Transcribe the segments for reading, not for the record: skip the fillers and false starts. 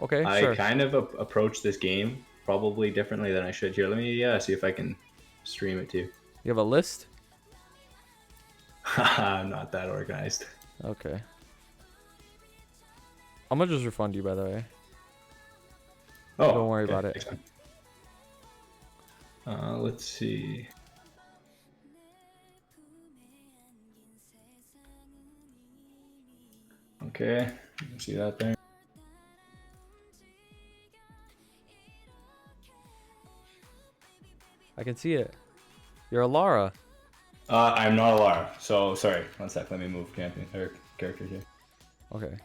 Okay, I sure. kind of approach this game probably differently than I should. Here, let me see if I can stream it too. You have a list? I'm not that organized. Okay. I'm gonna just refund you, by the way. Don't Oh, worry okay. about it. Thanks, man. Let's see. Okay, you see that there? I can see it. You're a Lara. I'm not a Lara, so sorry. One sec, let me move champion or character here. Okay.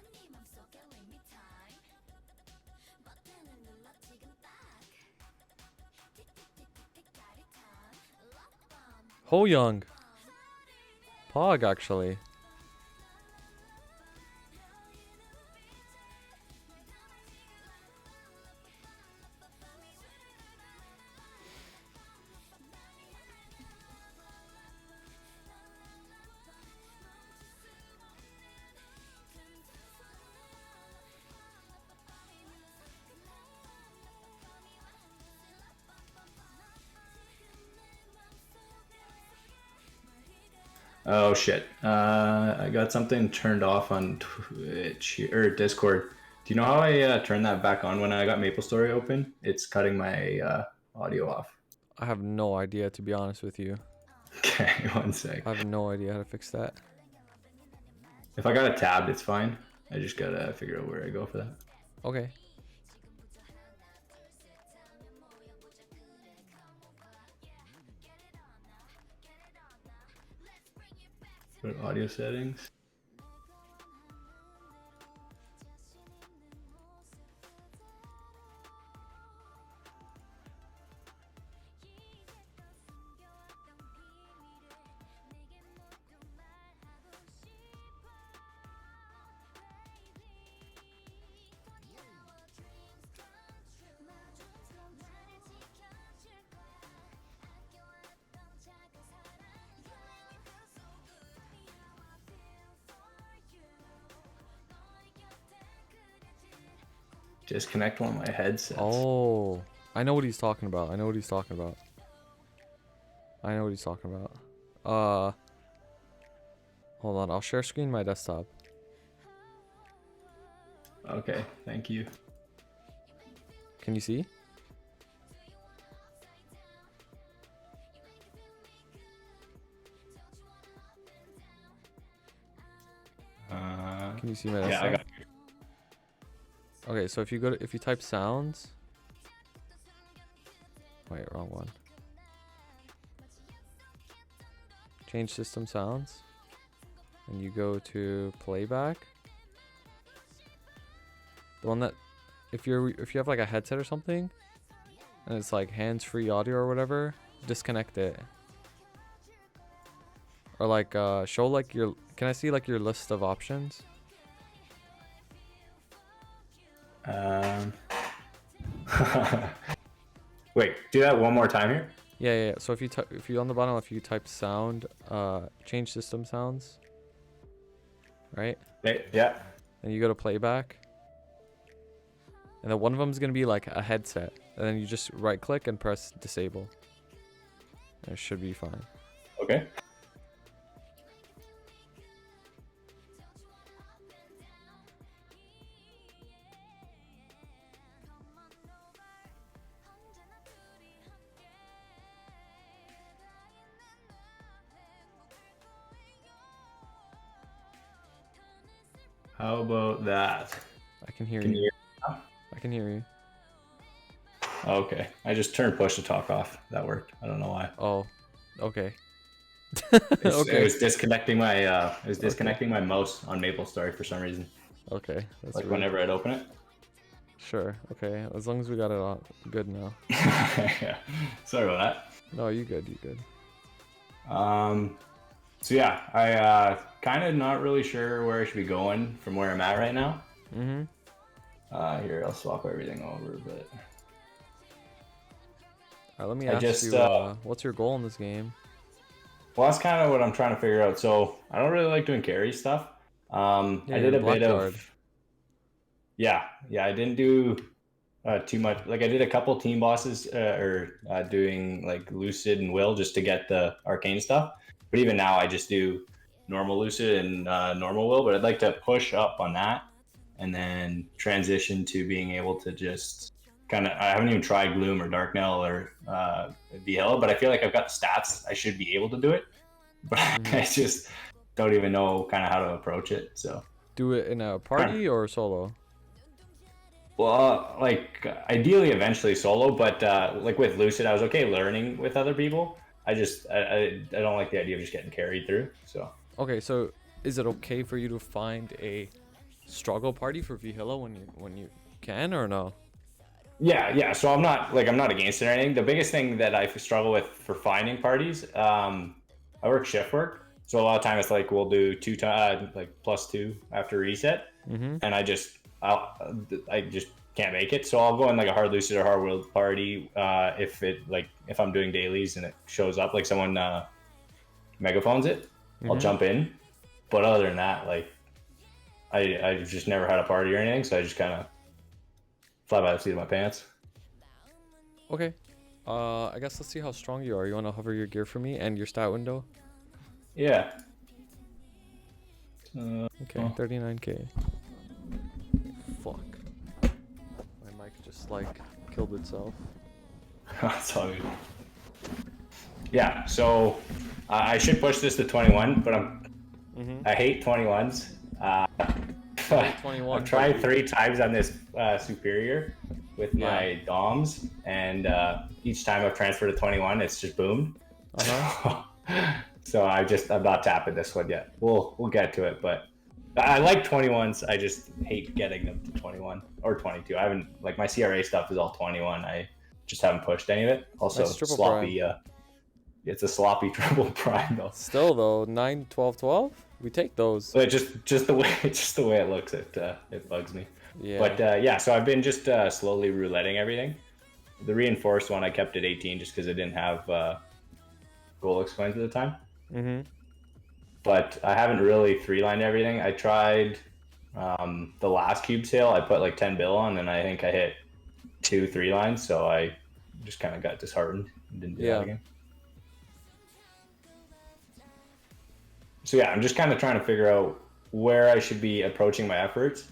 Hoyoung. Pog, actually. Oh shit. I got something turned off on Twitch or Discord. Do you know how I turned that back on when I got MapleStory open? It's cutting my audio off. I have no idea, to be honest with you. Okay, one sec. I have no idea how to fix that. If I got it tabbed, it's fine. I just gotta figure out where I go for that. Okay. Go to audio settings. Disconnect one of my headsets. Oh, I know what he's talking about. I know what he's talking about. Hold on. I'll share screen my desktop. Okay, thank you. Can you see? Can you see my desktop? Yeah, I got you. Okay, so if you type sounds. Wait, wrong one. Change system sounds. And you go to playback. The one that if you have like a headset or something and it's like hands-free audio or whatever, disconnect it. Or like show like your, can I see like your list of options? Wait, do that one more time here. Yeah. So if you on the bottom, if you type sound, change system sounds, right? Yeah. And you go to playback. And then one of them is gonna be like a headset, and then you just right click and press disable. And it should be fine. Okay. How about that? I can hear Can you. you hear me now? I can hear you. Okay. I just turned push to talk off. That worked. I don't know why. Oh, okay. It was disconnecting my mouse on MapleStory for some reason. Okay. That's Like weird. whenever I'd open it. Sure. Okay. As long as we got it all good now. Yeah. Sorry about that. No, you good. You good. So yeah, I kind of not really sure where I should be going from where I'm at right now. Here, I'll swap everything over, but All right, let me I ask just, you, what's your goal in this game? well, that's kind of what I'm trying to figure out. So I don't really like doing carry stuff. Yeah, I you're did the a bit blackguard. of, Yeah, I didn't do too much. Like I did a couple team bosses doing like Lucid and Will just to get the arcane stuff. But even now, I just do normal Lucid and normal Will. But I'd like to push up on that and then transition to being able to just kind of. I haven't even tried Gloom or Darknell or VL, but I feel like I've got the stats. I should be able to do it, but I just don't even know kind of how to approach it. So Do it in a party or solo? well, like ideally, eventually solo, but like with Lucid, I was okay learning with other people. I don't like the idea of just getting carried through. So Okay, so is it okay for you to find a struggle party for Vihilla when you can or no? yeah. So I'm not against it or anything. The biggest thing that I struggle with for finding parties, I work shift work, so a lot of time it's like we'll do like +2 after reset, and I just can't make it. So I'll go in like a hard lucid or hard willed party if I'm doing dailies and it shows up like someone megaphones it, I'll jump in. But other than that, like I just never had a party or anything, so I just kind of fly by the seat of my pants. Okay. I guess let's see how strong you are. You want to hover your gear for me and your stat window? Yeah. Okay, 39k. Fuck. My mic just like killed itself. That's all good. Yeah, so I should push this to 21, but I hate 21s. 21. I've tried 3 times on this superior with my DOMs, and each time I've transferred to 21, it's just boomed. So I'm not tapping this one yet. We'll get to it, but I like 21s. I just hate getting them to 21 or 22. I haven't like my CRA stuff is all 21. I just haven't pushed any of it. Also Nice sloppy. It's a sloppy triple prime though. Still though, 9, 12, 12. We take those. But just the way it looks, it bugs me. Yeah. But yeah, so I've been just slowly rouletting everything. The reinforced one I kept at 18 just because I didn't have Golux coins at the time. But I haven't really 3-lined everything. I tried the last cube sale. I put like 10 bill on, and I think I hit 2 3-lines. So I just kind of got disheartened and didn't do that again. So yeah, I'm just kind of trying to figure out where I should be approaching my efforts.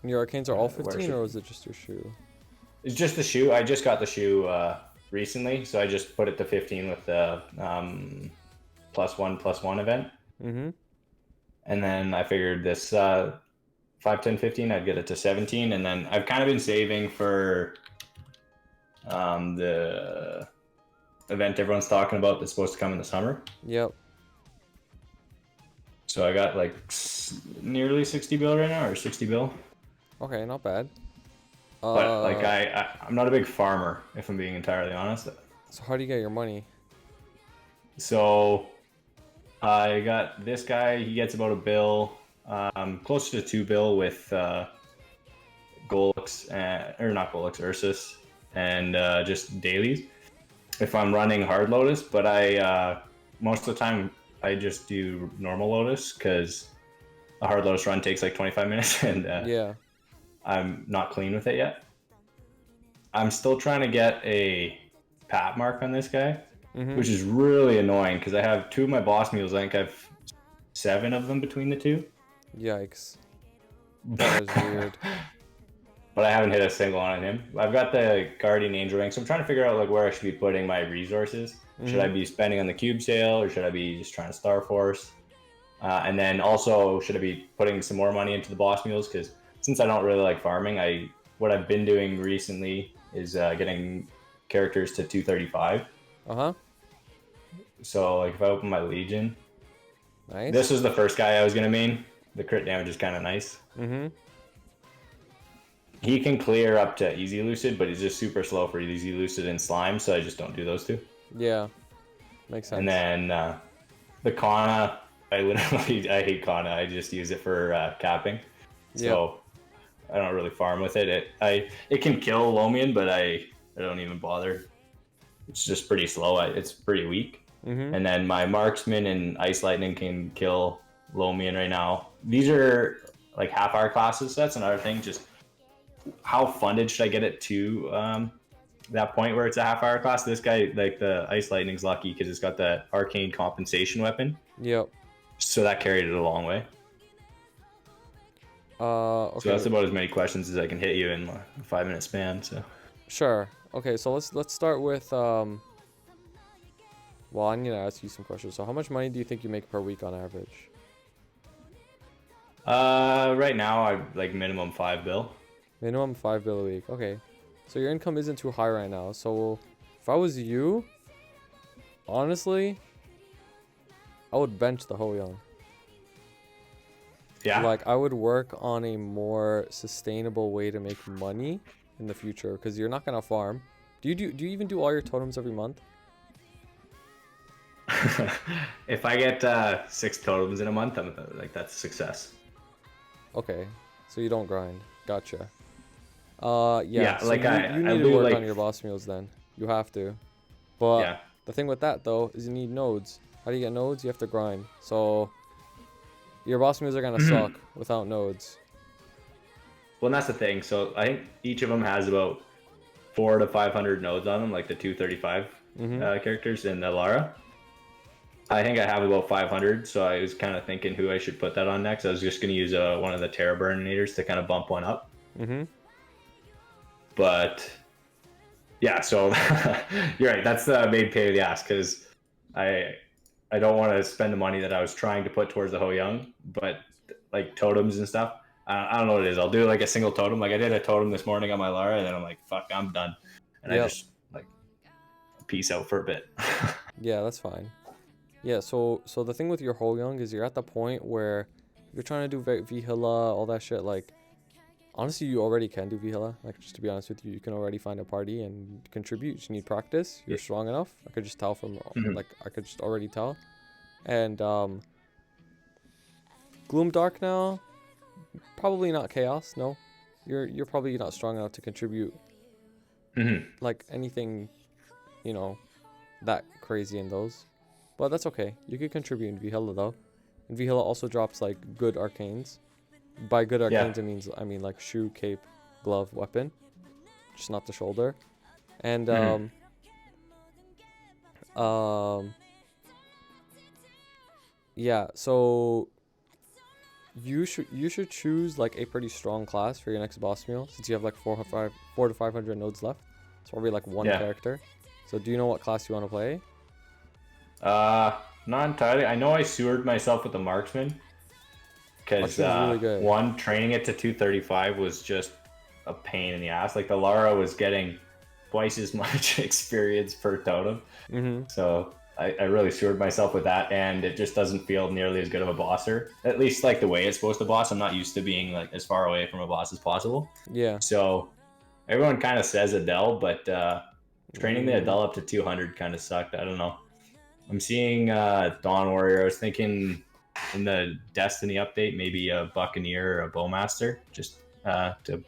And your arcanes are all 15, or is it just your shoe? It's just the shoe. I just got the shoe recently, so I just put it to 15 with the +1/+1 event. And then I figured this 5, 10, 15, I'd get it to 17, and then I've kind of been saving for the event everyone's talking about that's supposed to come in the summer. Yep. So I got like nearly 60 bill right now, or 60 bill. Okay, not bad. But like I'm not a big farmer, if I'm being entirely honest. So how do you get your money? So I got this guy. He gets about a bill, closer to 2 bill with Golux or not Golux, Ursus, and just dailies. If I'm running hard Lotus, but I most of the time I just do normal Lotus because a hard Lotus run takes like 25 minutes, and I'm not clean with it yet. I'm still trying to get a pat mark on this guy, which is really annoying because I have 2 of my boss mules. I think I have 7 of them between the 2. Yikes. That is weird. But I haven't hit a single on him. I've got the Guardian Angel Ring, so I'm trying to figure out like where I should be putting my resources. Should I be spending on the cube sale, or should I be just trying to Star Force? And then also, should I be putting some more money into the boss mules? Because since I don't really like farming, what I've been doing recently is getting characters to 235. So like if I open my Legion, nice. This was the first guy I was gonna main. The crit damage is kind of nice. He can clear up to easy lucid, but he's just super slow for easy lucid and slime, so I just don't do those 2. Yeah, makes sense. And then the Kana, I hate Kana. I just use it for capping. So I don't really farm with it. It can kill Lomian, but I don't even bother. It's just pretty slow. It's pretty weak. And then my Marksman and Ice Lightning can kill Lomian right now. These are like half-hour classes. So that's another thing. Just how funded should I get it to that point where it's a half-hour class? This guy, like the Ice Lightning's lucky because it's got the arcane compensation weapon. Yep. So that carried it a long way. Okay. So that's about as many questions as I can hit you in a 5-minute span. So Sure. Okay, so let's start with well, I'm gonna ask you some questions. So how much money do you think you make per week on average? right now I like minimum 5 bill. Minimum 5 bill a week. Okay. So your income isn't too high right now. So if I was you, honestly, I would bench the Hoyoung. Yeah. Like I would work on a more sustainable way to make money in the future because you're not gonna farm. Do you even do all your totems every month? If I get 6 totems in a month, I'm like that's a success. Okay. So you don't grind. Gotcha. Yeah, so like you need to work on your boss meals then. You have to. But yeah. the thing with that though is you need nodes. How do you get nodes? You have to grind. So your boss meals are gonna suck without nodes. Well, and that's the thing. So I think each of them has about 400 to 500 nodes on them, like the 235 characters in the Lara. I think I have about 500, so I was kind of thinking who I should put that on next. I was just going to use one of the Terra Burnators to kind of bump one up. But yeah, so you're right. That's the main pain in the ass because I don't want to spend the money that I was trying to put towards the Hoyoung, but like totems and stuff. I don't know what it is. I'll do like a single totem. Like I did a totem this morning on my Lara, and then I'm like, fuck, I'm done. And I just like peace out for a bit. Yeah, that's fine. Yeah, so the thing with your Hoyoung is you're at the point where you're trying to do Vihila, all that shit. Like, honestly, you already can do Vihila. Like, just to be honest with you, you can already find a party and contribute. You just need practice. You're strong enough. I could just tell from, like, I could just already tell. And, Gloom Dark now, probably not Chaos, no. You're probably not strong enough to contribute, like, anything, you know, that crazy in those. But that's okay. You could contribute in Vihila though. And Vihila also drops like good arcanes. By good arcanes, it means like shoe, cape, glove, weapon, just not the shoulder. And yeah. So you should choose like a pretty strong class for your next boss meal since you have like 4 to 500 nodes left. It's probably like one character. So do you know what class you want to play? Not entirely. I know I sewered myself with the marksman because really one, training it to 235 was just a pain in the ass. Like the Lara was getting twice as much experience per totem, so I really sewered myself with that, and it just doesn't feel nearly as good of a bosser. At least like the way it's supposed to boss. I'm not used to being like as far away from a boss as possible. Yeah. So everyone kind of says Adele, but training the Adele up to 200 kind of sucked. I don't know. I'm seeing Dawn Warrior. I was thinking in the Destiny update, maybe a Buccaneer or a Bowmaster, just to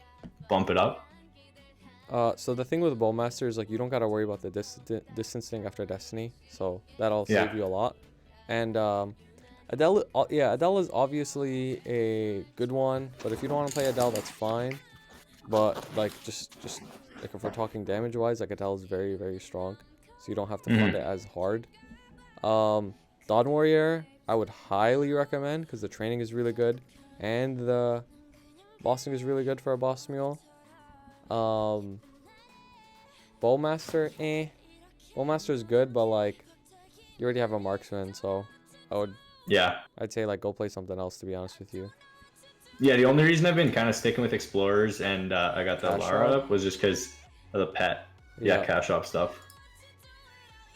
bump it up. So the thing with Bowmaster is like you don't gotta worry about the distancing after Destiny, so that'll save you a lot. And Adele, Adele is obviously a good one, but if you don't want to play Adele, that's fine. But like just like if we're talking damage wise, like Adele is very, very strong, so you don't have to fund it as hard. Dawn Warrior, I would highly recommend because the training is really good and the bossing is really good for a boss meal. Bowmaster, Bowmaster is good, but like you already have a marksman, so I'd say like go play something else, to be honest with you. Yeah, the only reason I've been kind of sticking with explorers and I got the Lara up was just because of the pet. Yeah, cash shop stuff.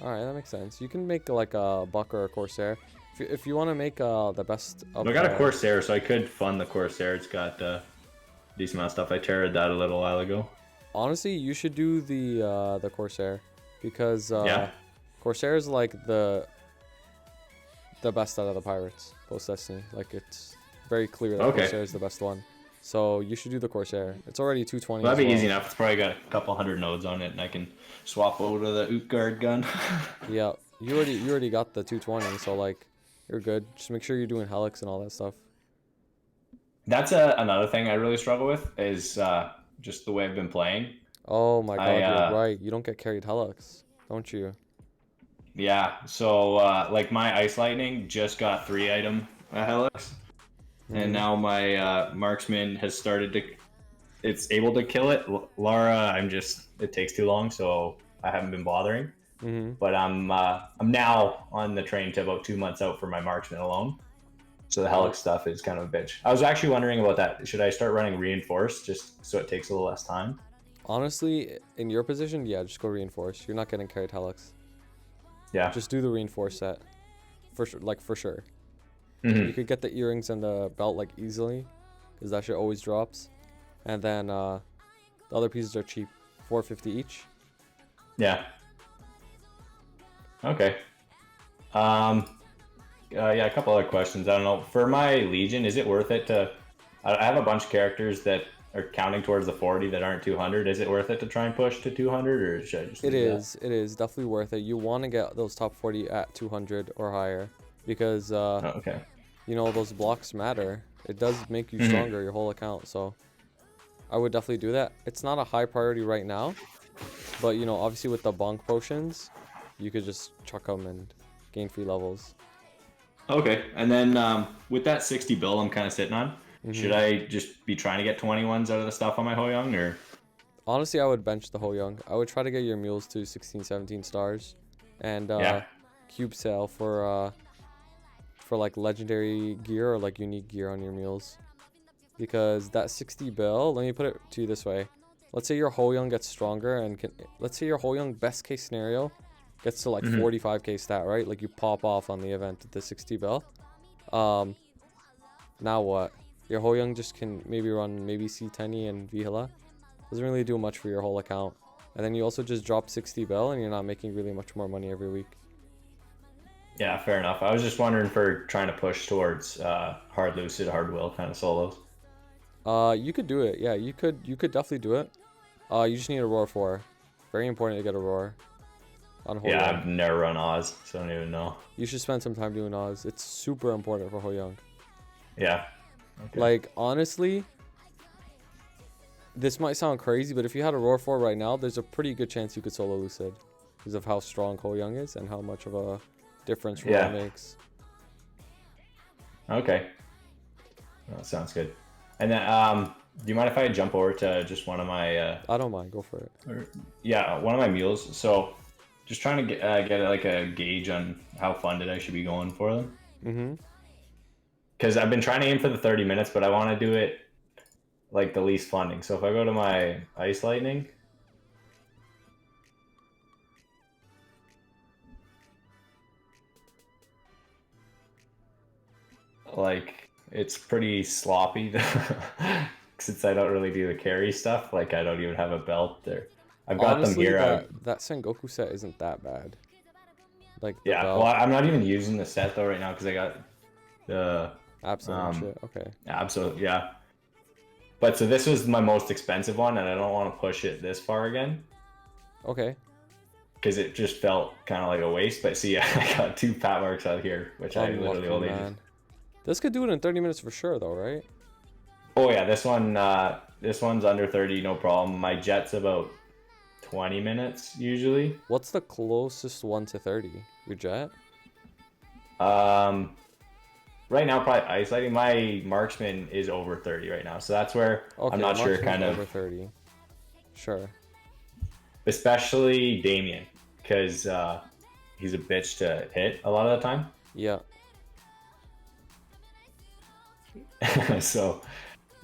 Alright, that makes sense. You can make like a Buck or a Corsair. If you want to make the best of I got a Corsair, so I could fund the Corsair. It's got decent amount of stuff. I terrored that a little while ago. Honestly, you should do the Corsair because Corsair is like the best out of the pirates post Destiny. Like it's very clear that Corsair is the best one. So you should do the Corsair. It's already 220. Well, that'd be easy enough. It's probably got a couple hundred nodes on it, and I can swap over to the Utgard gun. Yeah, you already got the 220, so like you're good. Just make sure you're doing Helix and all that stuff. That's another thing I really struggle with is just the way I've been playing. Oh my I God, you're right. You don't get carried Helix, don't you? Yeah, so like my Ice Lightning just got 3 item Helix, and Mhm. now my Marksman has started to. It's able to kill it. Lara, it takes too long, so I haven't been bothering. Mhm. But I'm now on the train to about 2 months out for my Marksman alone. So the Oh, Helix stuff is kind of a bitch. I was actually wondering about that. Should I start running Reinforced just so it takes a little less time? honestly, in your position, yeah, just go reinforce. You're not getting carried Helix. Yeah. Just do the reinforce set for sure. Like for sure, you Hmm. could get the earrings and the belt like easily, because that shit always drops. And then the other pieces are cheap, 450 each. Yeah. Okay. Um, yeah, a couple other questions. I don't know. For my Legion, is it worth it to? I have a bunch of characters that are counting towards the 40 that aren't 200. Is it worth it to try and push to 200, or should I just It leave that? is. It is definitely worth it. You want to get those top 40 at 200 or higher, because Oh, okay. you know those blocks matter. It does make you Hmm. stronger, your whole account. So I would definitely do that. It's not a high priority right now, but you know, obviously with the bonk potions, you could just chuck them and gain free levels. Okay, and then with that 60 bill I'm kind of sitting on, should Hmm. I just be trying to get 21s out of the stuff on my Hoyoung, or? Honestly, I would bench the Hoyoung. I would try to get your mules to 16, 17 stars, and Yeah. cube sale for like legendary gear or like unique gear on your mules. Because that 60 bill, let me put it to you this way. Let's say your Hoyoung gets stronger and let's say your Hoyoung best case scenario gets to like Hmm. 45k stat, right? Like you pop off on the event at the 60 bill. Um, Now what? Your Hoyoung just can maybe run maybe C10 and Vihila. Doesn't really do much for your whole account. And then you also just drop 60 bill and you're not making really much more money every week. Yeah, fair enough. I was just wondering for trying to push towards hard lucid, hard will kind of solos. You could do it. Yeah, you could definitely do it. You just need a roar 4. Very important to get a roar on Yeah, Hoyoung. I've never run Oz, so I don't even know. You should spend some time doing Oz. It's super important for Hoyoung. Yeah. Okay. Like, honestly, this might sound crazy, but if you had a Roar 4 right now, there's a pretty good chance you could solo Lucid. Because of how strong Hoyoung is and how much of a difference Roar Yeah. makes. Okay. That sounds good. And then, do you mind if I jump over to just one of my, I don't mind. Go for it. yeah, one of my mules? So, just trying to get like a gauge on how funded I should be going for them. Mm-hmm. Because I've been trying to aim for the 30 minutes, but I want to do it like the least funding. So if I go to my Ice Lightning, like it's pretty sloppy since I don't really do the carry stuff. Like I don't even have a belt there. I've got them Honestly, here. that Sengoku set isn't that bad. Like the Yeah, well, belt, I'm not even using the set though right now because I got the absolute and shit. Okay. absolute, yeah. But so this was my most expensive one, and I don't want to push it this far again Okay. because it just felt kind of like a waste. But see, I got 2 pat marks out here, which I literally Unlucky, only just. man. This could do it in 30 minutes for sure, though, right? Oh yeah, this one's under 30, no problem. My jet's about 20 minutes usually. What's the closest one to 30? Your jet? Um, right now probably isolating. My marksman is over 30 right now, so that's where Okay, I'm not sure. Marksman's Kind over of, 30. Sure. especially Damien, because he's a bitch to hit a lot of the time. Yeah. So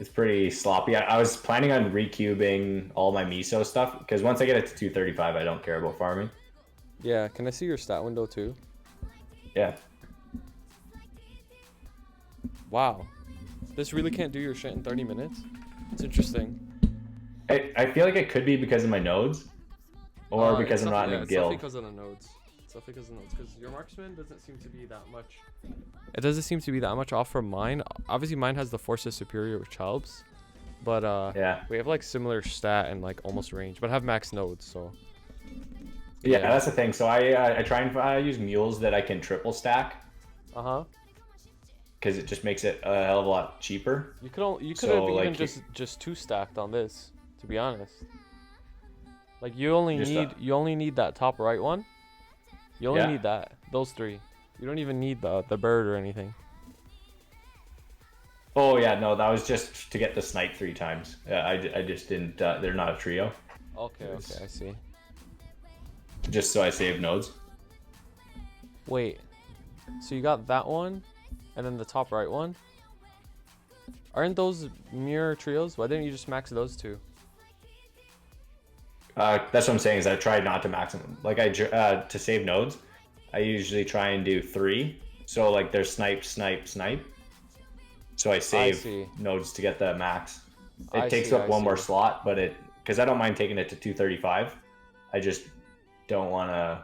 it's pretty sloppy. I was planning on recubing all my miso stuff because once I get it to 235, I don't care about farming. Yeah. Can I see your stat window too? Yeah. Wow. This really can't do your shit in 30 minutes? It's interesting. I feel like it could be because of my nodes or because I'm not in a It's guild. definitely because of the nodes. It's definitely because of the nodes. Because your marksman doesn't seem to be that much. It doesn't seem to be that much off from mine. Obviously, mine has the Forces Superior, which helps. But Yeah. we have like similar stat and like almost range, but have max nodes, so. Yeah, that's the thing. So I try and use mules that I can triple stack. Uh huh. because it just makes it a hell of a lot cheaper. You could have So, even like, just two stacked on this, to be honest. Like you only just need that top right one. You only Yeah. need those three. You don't even need the bird or anything. Oh yeah, no, that was just to get the snipe 3 times. I just didn't. They're not a trio. Okay, I see. Just so I save nodes. Wait, so you got that one, and then the top right one. Aren't those mirror trios? Why didn't you just max those two? That's what I'm saying is I tried not to max them. Like to save nodes, I usually try and do 3. So like there's snipe, snipe, snipe. So I save nodes to get the max. It takes up one more slot, but because I don't mind taking it to 235. I just don't want to.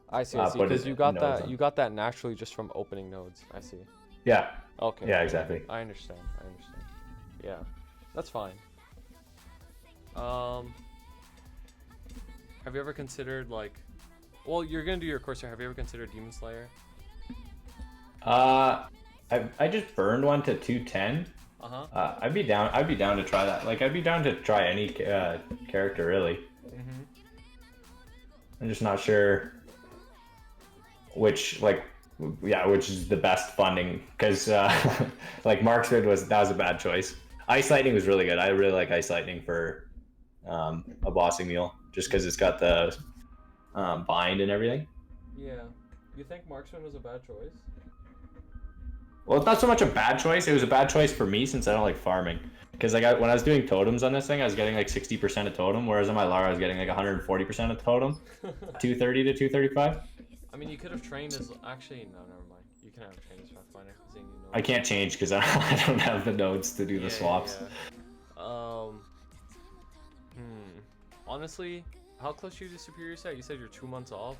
I see. Because you got that naturally just from opening nodes. I see. Yeah. Okay. Yeah, exactly. I understand. Yeah, that's fine. Have you ever considered like, well, you're gonna do your course here. Have you ever considered Demon Slayer? I just burned one to 210. I'd be down to try that. Like I'd be down to try any character really. I'm just not sure which is the best funding, because like Marksman was a bad choice. Ice Lightning was really good. I really like Ice Lightning for a bossing mule, just because it's got the bind and everything. Yeah. You think Marksman was a bad choice? Well, it's not so much a bad choice. It was a bad choice for me since I don't like farming. Because when I was doing totems on this thing, I was getting like 60% of totem, whereas on my Lara I was getting like 140% of totem, 230 to 235. I mean, you could have trained as actually no, never mind. You can have trained as Pathfinder. I can't change because I don't have the nodes to do the swaps. Yeah. Honestly, how close are you to Superior Set? You said you're 2 months off.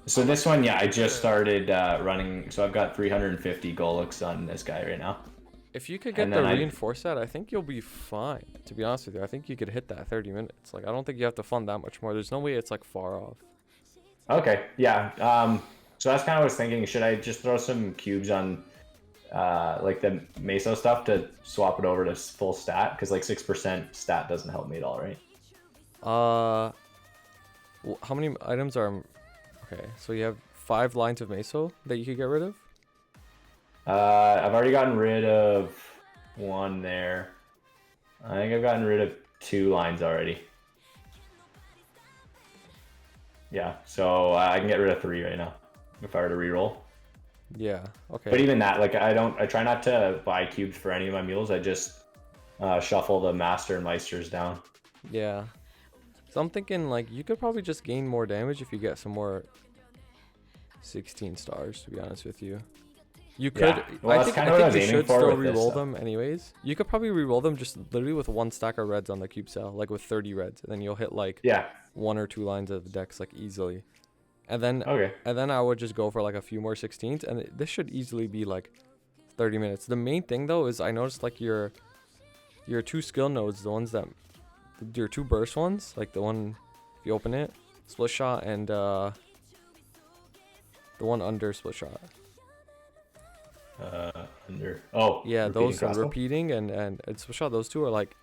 So this one, I just started running. So I've got 350 Golux on this guy right now. If you could get the reinforced set, I think you'll be fine. To be honest with you, I think you could hit that 30 minutes. Like, I don't think you have to fund that much more. There's no way it's like far off. Okay, yeah. So that's kind of what I was thinking. Should I just throw some cubes on like the Meso stuff to swap it over to full stat? Because like 6% stat doesn't help me at all, right? How many items are? Okay, so you have 5 lines of Meso that you could get rid of. I've already gotten rid of 1 there. I think I've gotten rid of 2 lines already. Yeah, so I can get rid of 3 right now if I were to reroll. Yeah, okay. But even that, like I try not to buy cubes for any of my mules. I just shuffle the Master and Meisters down. Yeah. So I'm thinking like you could probably just gain more damage if you get some more 16 stars, to be honest with you. You could. Yeah. Well, I think you should still reroll them anyways. You could probably reroll them just literally with 1 stack of reds on the cube cell, like with 30 reds, and then you'll hit like 1 or 2 lines of the decks like easily. And then I would just go for like a few more 16s, and this should easily be like 30 minutes. The main thing though is I noticed like your 2 skill nodes, the ones that your 2 burst ones, like the one if you open it, split shot, and the one under split shot. Those are repeating and split shot. Those 2 are like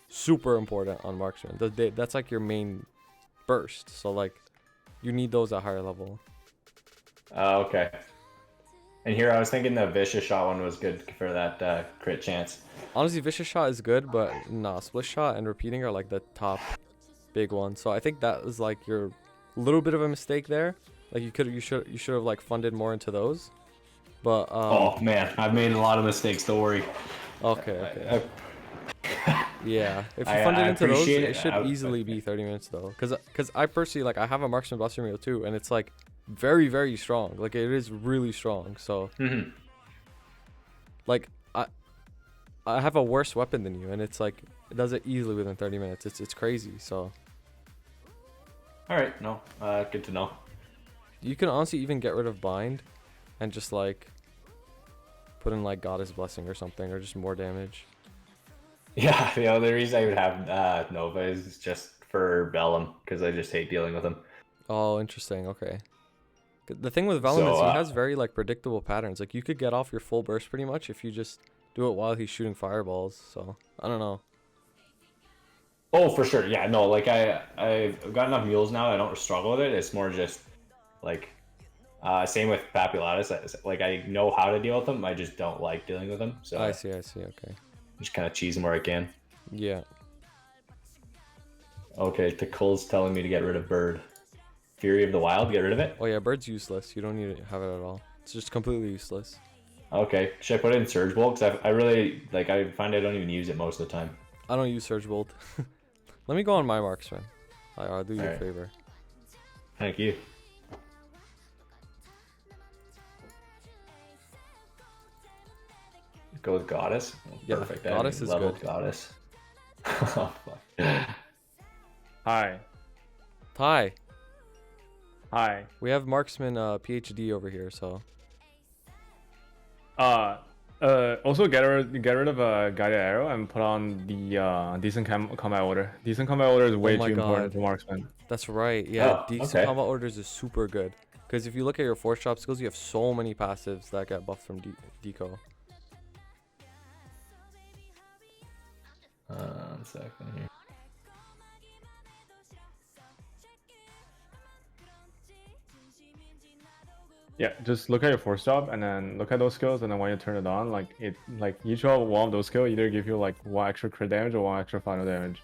super important on marksman. That's like your main burst. So like you need those at higher level. Okay. And here I was thinking the vicious shot one was good for that crit chance. Honestly, vicious shot is good, but nah, split shot and repeating are like the top big ones. So I think that is like your little bit of a mistake there. Like you should have like funded more into those. But oh man, I've made a lot of mistakes. Don't worry. Okay. Yeah, if you fund it into those, it should easily be 30 minutes though. Cause I personally like I have a marksman buster meal too, and it's like very very strong. Like it is really strong. So like I have a worse weapon than you, and it's like it does it easily within 30 minutes. It's crazy. So. All right, no, good to know. You can honestly even get rid of bind, and just like put in like Goddess Blessing or something, or just more damage. Yeah, the other reason I would have Nova is just for Bellum, because I just hate dealing with him. Oh, interesting. Okay. The thing with Vellum is So, he has very like predictable patterns. Like you could get off your full burst pretty much if you just do it while he's shooting fireballs. So I don't know. oh, for sure. Yeah, no, like I've got enough mules now. I don't struggle with it. It's more just like same with Papulatus. Like I know how to deal with them. I just don't like dealing with them. So I see. Okay. just kind of cheese them where I can. Yeah. Okay, Tickle's telling me to get rid of Bird. Fury of the Wild, get rid of it? Oh yeah, Bird's useless. You don't need to have it at all. It's just completely useless. Okay, should I put it in Surge Bolt? Because I really, like, I find I don't even use it most of the time. I don't use Surge Bolt. Let me go on my marksman. I'll do you a Alright. favor. Thank you. Go with Goddess. Yeah, Perfect. Goddess is leveled good. Goddess. Oh, fuck. Hi. Ty, Hi. we have marksman PhD over here, so Also get rid of a guided arrow and put on the decent combat order. Decent combat order is way my too important God. for marksman. that's right. Yeah, Oh, decent okay. combat orders is super good. Because if you look at your force drop skills, you have so many passives that get buffed from deco. One second here. Yeah, just look at your force drop and then look at those skills, and then when you turn it on, like each of one of those skills either give you like 1 extra crit damage or 1 extra final damage.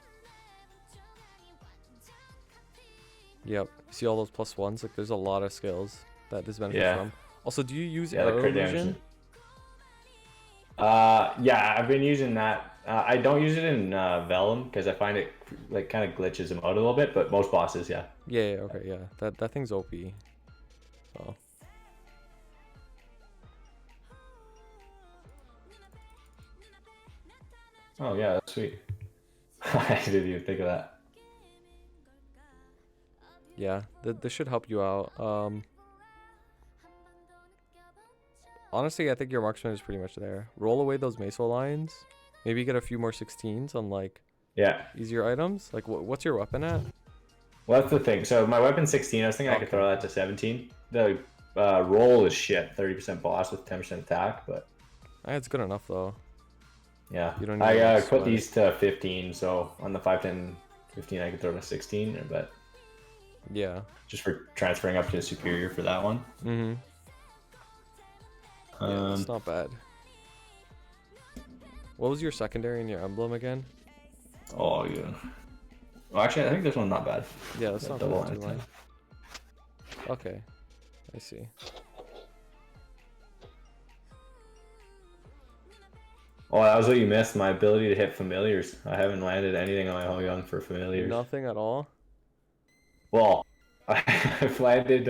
Yep. See all those plus ones? Like there's a lot of skills that this benefits Yeah. from. Also, do you use Yeah, the arrow crit illusion? damage. Yeah, I've been using that. I don't use it in Vellum because I find it like kind of glitches them out a little bit, but most bosses, yeah. Yeah, okay, yeah. That thing's OP. So Oh yeah, that's sweet. I didn't even think of that. yeah, this should help you out. Honestly, I think your marksman is pretty much there. Roll away those meso lines. Maybe get a few more 16s on like Yeah. easier items. Like what's your weapon at? Well, that's the thing. So my weapon's 16. I was thinking I could Okay. throw that to 17. The roll is shit. 30% boss with 10% attack, but It's good enough though. yeah. You don't need I to put sweat these to 15, so on the 5, 10, 15 I could throw to 16, but Yeah. just for transferring up to superior for that one. Mm-hmm. Yeah, it's not bad. What was your secondary and your emblem again? Oh yeah. Well, actually, I think this one's not bad. Yeah, that's Yeah, not double bad too, attack. man. Okay. I see. Oh, that was what you missed. My ability to hit familiars. I haven't landed anything on my Hoyoung for familiars. Nothing at all? Well, I've landed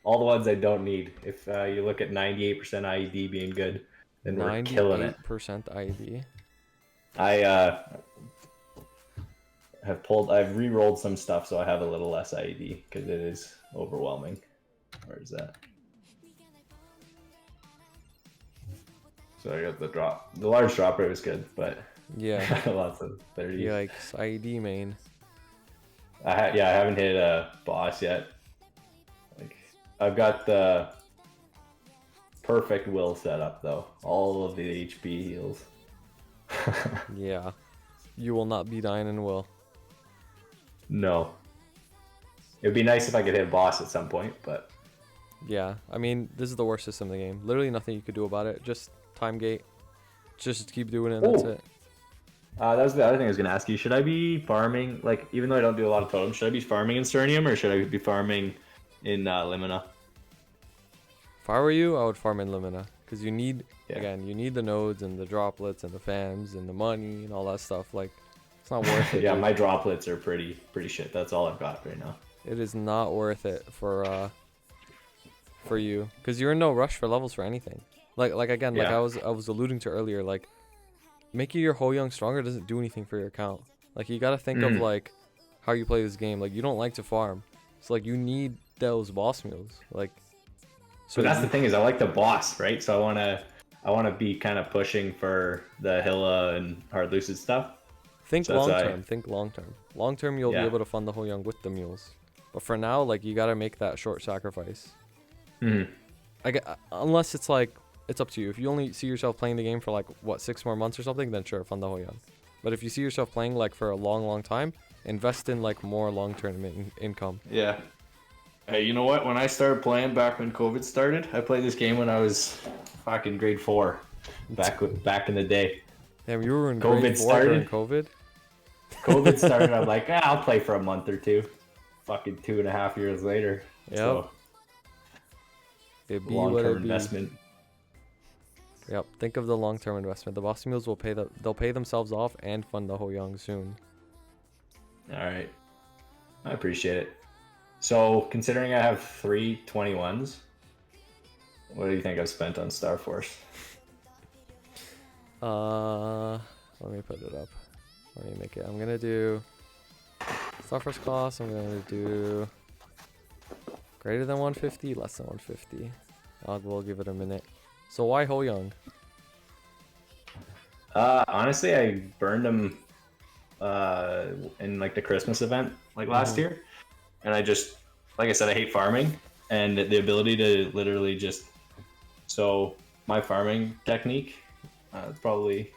all the ones I don't need. If you look at 98% IED being good, then we're killing it. 98% IED. I I've re-rolled some stuff, so I have a little less IED because it is overwhelming. Where is that? So I got the drop. The large drop rate was good, but Yeah. lots of 30s. Yikes. IED main. I haven't hit a boss yet. Like I've got the perfect will set up though. All of the HP heals. Yeah. You will not be dying and will. No. It'd be nice if I could hit a boss at some point, but Yeah. I mean, this is the worst system in the game. Literally nothing you could do about it. Just time gate. Just keep doing it and that's Oh. it. that was the other thing I was gonna ask you. Should I be farming, like, even though I don't do a lot of totems, should I be farming in Sternium or should I be farming in Limina? If I were you, I would farm in Lumina. Because you need, Yeah. again, you need the nodes and the droplets and the fams and the money and all that stuff. Like, it's not worth it. Yeah, dude. my droplets are pretty shit. That's all I've got right now. It is not worth it for you. Because you're in no rush for levels for anything. Like again, like Yeah. I was alluding to earlier, like, making your Hoyoung stronger doesn't do anything for your account. Like, you gotta think of, like, how you play this game. Like, you don't like to farm. So, like, you need those boss mules. Like, So that's the thing is I like the boss, right? So I wanna be kind of pushing for the Hilla and Hard Lucid stuff. think So that's long why- term. Think long term. Long term, you'll Yeah. be able to fund the Hoyoung with the mules. But for now, like, you gotta make that short sacrifice. Mhm. Unless it's like, it's up to you. If you only see yourself playing the game for like, what, 6 more months or something, then sure, fund the Hoyoung. But if you see yourself playing like for a long time, invest in like more long-term income. Yeah. Hey, you know what? When I started playing back when COVID started, I played this game when I was fucking grade 4. Back in the day. Damn, you were in COVID grade 4 started. during COVID? COVID started. I'm like, I'll play for a month or two. Fucking 2.5 years later. Yep. So, It be what long-term it be. investment. Yep. Think of the long-term investment. The Boston Mules will they'll pay themselves off and fund the Hoyoung soon. All right. I appreciate it. So, considering I have 3 21s, what do you think I've spent on Star Force? Let me put it up. Let me make it. I'm gonna do Star Force cost. I'm gonna do greater than 150, less than 150. We'll give it a minute. So why Hoyoung? Honestly, I burned them in like the Christmas event like last year, and I just, like I said, I hate farming, and the ability to literally just, so my farming technique, it's probably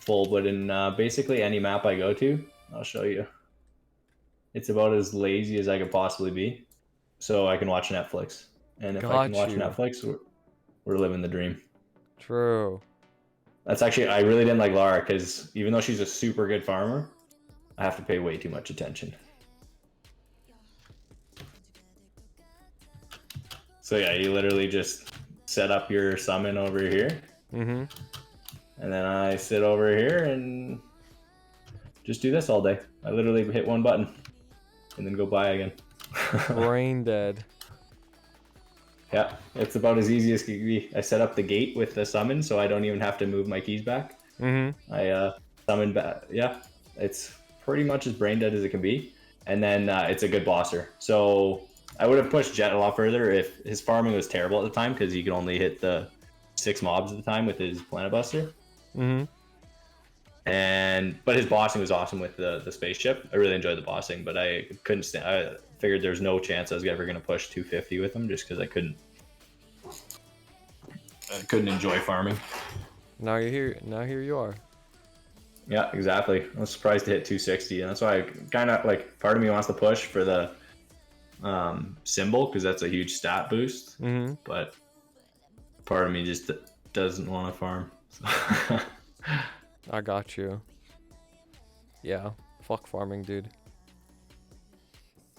full, but in basically any map I go to, I'll show you. It's about as lazy as I could possibly be, so I can watch Netflix, and if I can watch Netflix, we're living the dream. True. That's actually, I really didn't like Lara because even though she's a super good farmer, I have to pay way too much attention. So yeah, you literally just set up your summon over here. Mm-hmm. And then I sit over here and just do this all day. I literally hit one button and then go buy again. Brain dead. Yeah, it's about as easy as can be. I set up the gate with the summon so I don't even have to move my keys back. Mm-hmm. I summon back. Yeah, it's pretty much as brain dead as it can be. And then it's a good bosser. So I would have pushed Jet a lot further if his farming was terrible at the time because he could only hit the 6 mobs at the time with his Planet Buster. Mm-hmm. But his bossing was awesome with the spaceship. I really enjoyed the bossing, but I couldn't stand. I figured there's no chance I was ever going to push 250 with him just because I couldn't enjoy farming. Now you're here. Now here you are. Yeah, exactly. I was surprised to hit 260, and that's why I kind of like. Part of me wants to push for the symbol because that's a huge stat boost. Mm-hmm. But part of me just doesn't want to farm. So. I got you. Yeah. Fuck farming, dude.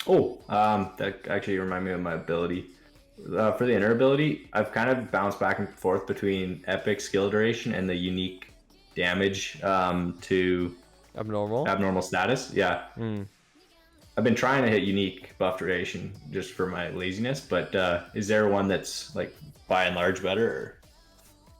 Oh, that actually reminded me of my ability. For the inner ability, I've kind of bounced back and forth between epic skill duration and the unique damage to abnormal status. Yeah. I've been trying to hit unique buff duration just for my laziness, but is there one that's like by and large better? Or?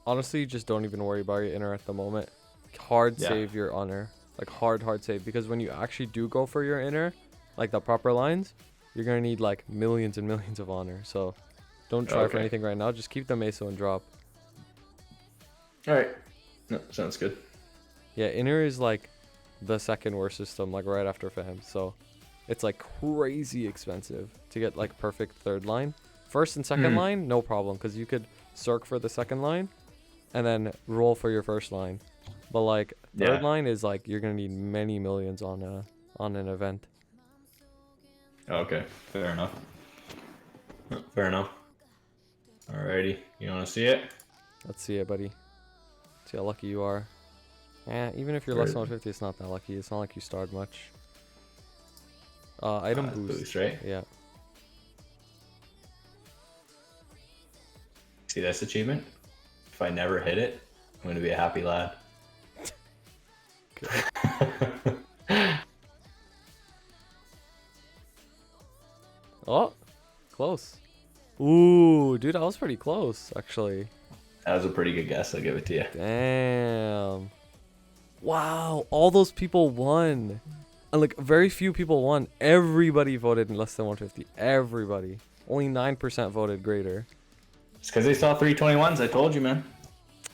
Honestly, just don't even worry about your inner at the moment. Hard save your honor. Like hard save, because when you actually do go for your inner, like the proper lines, you're gonna need like millions and millions of honor. So don't try for anything right now. Just keep the meso and drop. All right. No, sounds good. Yeah, inner is like the second worst system, like right after fam. So it's like crazy expensive to get like perfect third line. First and second line, no problem, because you could circ for the second line and then roll for your first line. But like third line is like you're gonna need many millions on an event. Okay, fair enough. Fair enough. Alrighty, you want to see it? Let's see it, buddy. See how lucky you are. Even if you're less than 150, it's not that lucky. It's not like you starred much. Item boost, right? Yeah. See this achievement? If I never hit it, I'm gonna be a happy lad. Oh, close. Ooh, dude, that was pretty close, actually. That was a pretty good guess. I'll give it to you. Damn. Wow, all those people won. And like very few people won. Everybody voted in less than 150. Everybody. Only 9% voted greater. It's because they saw 321s. I told you, man.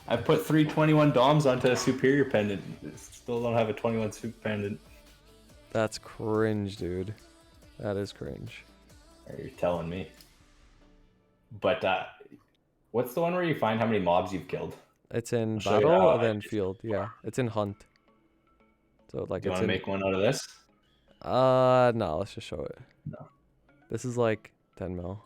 I put 321 DOMs onto a superior pendant. Still don't have a 21 soup pendant. That's cringe, dude. That is cringe. You're telling me. But what's the one where you find how many mobs you've killed? It's in I'll show you battle how and I then did. field. Yeah, it's in hunt. So like Do you it's want to in. make one out of this? No, let's just show it. No. This is like 10 mil.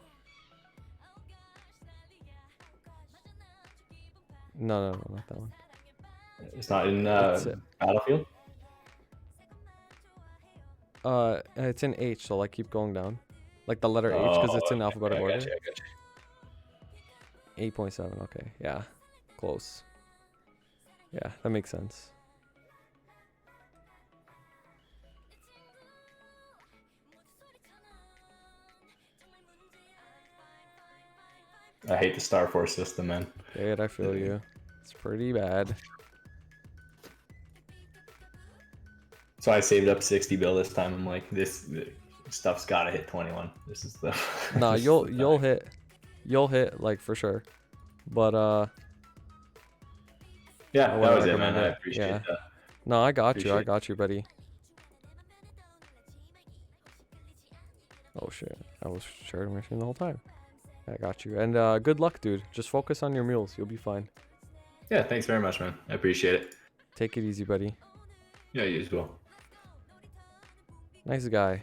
No, not that one. It's not in It's, Battlefield? It's in H, so like keep going down. Like the letter H, because it's in alphabetical I order. got you. 8.7, okay. Yeah, close. Yeah, that makes sense. I hate the Star Force system, man. Dude, I feel you. It's pretty bad. So I saved up 60 bill this time. I'm like, this stuff's gotta hit 21. This is the. Nah, this is you'll the you'll time. hit like for sure. But Yeah, I that was wouldn't it, man. recommend I it. appreciate Yeah. that. No, I got you. I Appreciate got you, buddy. Oh shit. I was sharing my screen the whole time. I got you. And good luck, dude. Just focus on your mules. You'll be fine. Yeah, thanks very much, man. I appreciate it. Take it easy, buddy. Yeah, you as well. Nice guy.